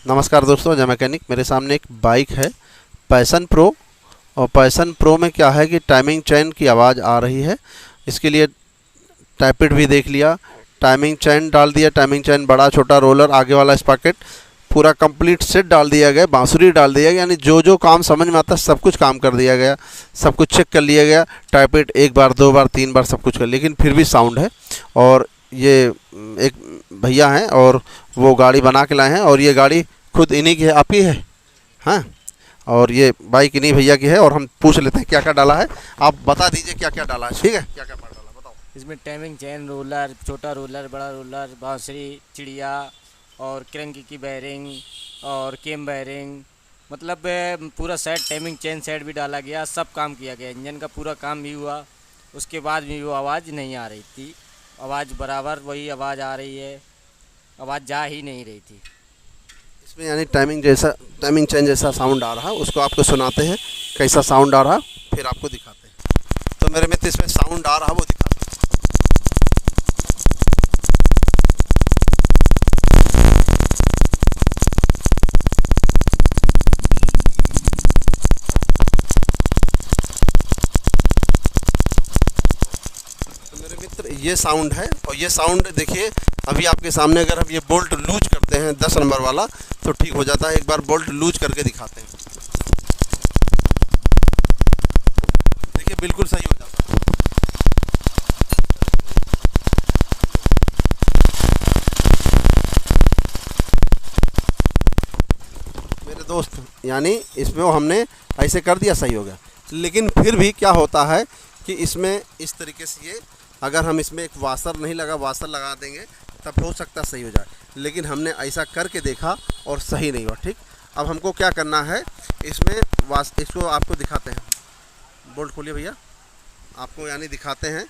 नमस्कार दोस्तों, जय मैकेनिक। मेरे सामने एक बाइक है पैशन प्रो। और पैशन प्रो में क्या है कि टाइमिंग चेन की आवाज़ आ रही है। इसके लिए टैपिड भी देख लिया, टाइमिंग चेन डाल दिया, टाइमिंग चेन बड़ा छोटा, रोलर, आगे वाला स्पॉकेट, पूरा कंप्लीट सेट डाल दिया गया, बांसुरी डाल दिया गया, यानी जो जो काम समझ में आता है सब कुछ काम कर दिया गया, सब कुछ चेक कर लिया गया। टैपिड एक बार, दो बार, तीन बार सब कुछ कर, लेकिन फिर भी साउंड है। और ये एक भैया हैं और वो गाड़ी बना के लाए हैं, और ये गाड़ी खुद इन्हीं की है, आपकी है। हाँ, और ये बाइक इन्हीं भैया की है। और हम पूछ लेते हैं क्या क्या डाला है। आप बता दीजिए क्या क्या डाला है। ठीक है, क्या क्या डाला बताओ। इसमें टाइमिंग चेन, रोलर, छोटा रोलर, बड़ा रोलर, बांसुरी, चिड़िया और क्रैंक की बेयरिंग और केम बेयरिंग, मतलब पूरा सेट, टाइमिंग चेन सेट भी डाला गया, सब काम किया गया। इंजन का पूरा काम भी हुआ। उसके बाद भी वो आवाज़ नहीं आ रही थी। आवाज़ बराबर वही आवाज़ आ रही है, आवाज़ जा ही नहीं रही थी। इसमें यानी टाइमिंग चेन जैसा साउंड आ रहा है, उसको आपको सुनाते हैं कैसा साउंड आ रहा, फिर आपको दिखाते हैं। तो मेरे मित्र इसमें साउंड आ रहा वो दिखाते हैं। तो मेरे मित्र ये साउंड है, और ये साउंड देखिए अभी आपके सामने। अगर हम ये बोल्ट लूज करते हैं 10 नंबर वाला तो ठीक हो जाता है। एक बार बोल्ट लूज करके दिखाते हैं, देखिए बिल्कुल सही हो जाता है। मेरे दोस्त, यानी इसमें हमने ऐसे कर दिया, सही हो गया। लेकिन फिर भी क्या होता है कि इसमें इस तरीके से ये, अगर हम इसमें एक वाशर नहीं लगा, वाशर लगा देंगे तब हो सकता सही हो जाए। लेकिन हमने ऐसा करके देखा और सही नहीं हुआ। ठीक, अब हमको क्या करना है, इसमें इसको आपको दिखाते हैं। बोल्ट खोलिए भैया, आपको यानी दिखाते हैं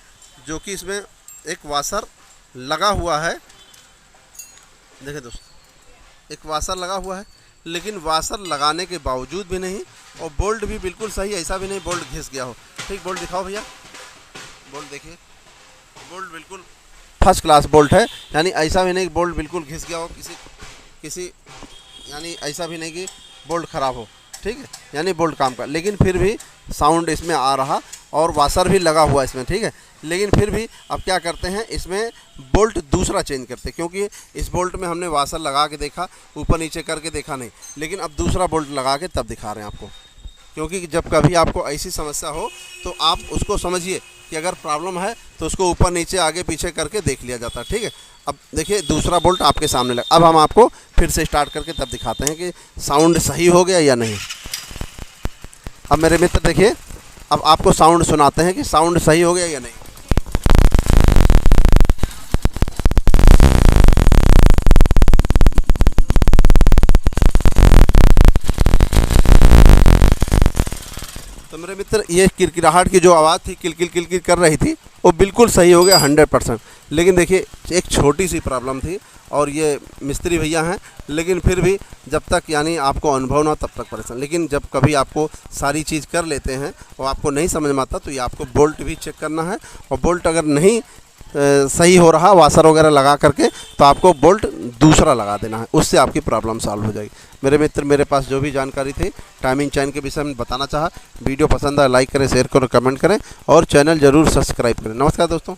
जो कि इसमें एक वाशर लगा हुआ है। देखिए दोस्त, एक वाशर लगा हुआ है, लेकिन वाशर लगाने के बावजूद भी नहीं, और बोल्ट भी बिल्कुल सही, ऐसा भी नहीं बोल्ट घिस गया हो। ठीक, बोल्ट दिखाओ भैया, बोल्ट देखिए, बोल्ट बिल्कुल फर्स्ट क्लास बोल्ट है। यानी ऐसा भी नहीं बोल्ट बिल्कुल घिस गया हो, किसी यानी ऐसा भी नहीं कि बोल्ट ख़राब हो। ठीक है, यानी बोल्ट काम का, लेकिन फिर भी साउंड इसमें आ रहा, और वाशर भी लगा हुआ इसमें। ठीक है, लेकिन फिर भी अब क्या करते हैं, इसमें बोल्ट दूसरा चेंज करते हैं, क्योंकि इस बोल्ट में हमने वाशर लगा के देखा, ऊपर नीचे करके देखा नहीं, लेकिन अब दूसरा बोल्ट लगा के तब दिखा रहे हैं आपको। क्योंकि जब कभी आपको ऐसी समस्या हो तो आप उसको समझिए कि अगर प्रॉब्लम है तो उसको ऊपर नीचे आगे पीछे करके देख लिया जाता है। ठीक है, अब देखिए दूसरा बोल्ट आपके सामने लगा। अब हम आपको फिर से स्टार्ट करके तब दिखाते हैं कि साउंड सही हो गया या नहीं। अब मेरे मित्र देखिए, अब आपको साउंड सुनाते हैं कि साउंड सही हो गया या नहीं। तो मेरे मित्र ये किरकिराहट की जो आवाज़ थी, किलकिल किलकिल कर रही थी, वो बिल्कुल सही हो गया 100%। लेकिन देखिए एक छोटी सी प्रॉब्लम थी, और ये मिस्त्री भैया हैं, लेकिन फिर भी जब तक यानी आपको अनुभव ना हो तब तक परेशान। लेकिन जब कभी आपको सारी चीज़ कर लेते हैं और आपको नहीं समझ में आता, तो ये आपको बोल्ट भी चेक करना है। और बोल्ट अगर नहीं सही हो रहा वाशर वगैरह लगा करके, तो आपको बोल्ट दूसरा लगा देना है, उससे आपकी प्रॉब्लम सॉल्व हो जाएगी। मेरे मित्र, मेरे पास जो भी जानकारी थी टाइमिंग चेन के विषय में बताना चाहा। वीडियो पसंद आए लाइक करें, शेयर करें, कमेंट करें, और चैनल ज़रूर सब्सक्राइब करें। नमस्कार दोस्तों।